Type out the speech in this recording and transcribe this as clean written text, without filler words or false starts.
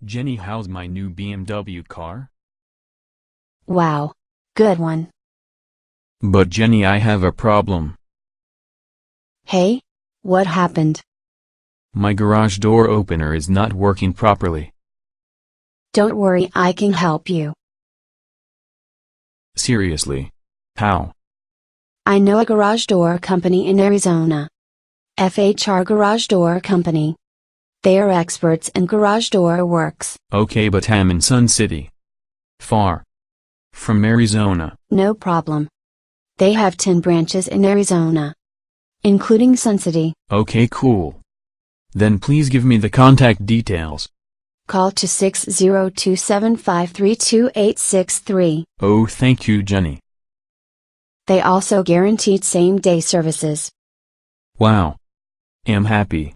Jenny, how's my new BMW car? Wow. Good one. But Jenny, I have a problem. Hey? What happened? My garage door opener is not working properly. Don't worry, I can help you. Seriously? How? I know a garage door company in Arizona. FHR Garage Door Company. They are experts in garage door works. Okay, but I'm in Sun City. Far from Arizona. No problem. They have 10 branches in Arizona, including Sun City. Okay, cool. Then please give me the contact details. Call to 602-753-2863. Oh, thank you, Jenny. They also guaranteed same-day services. Wow. I'm happy.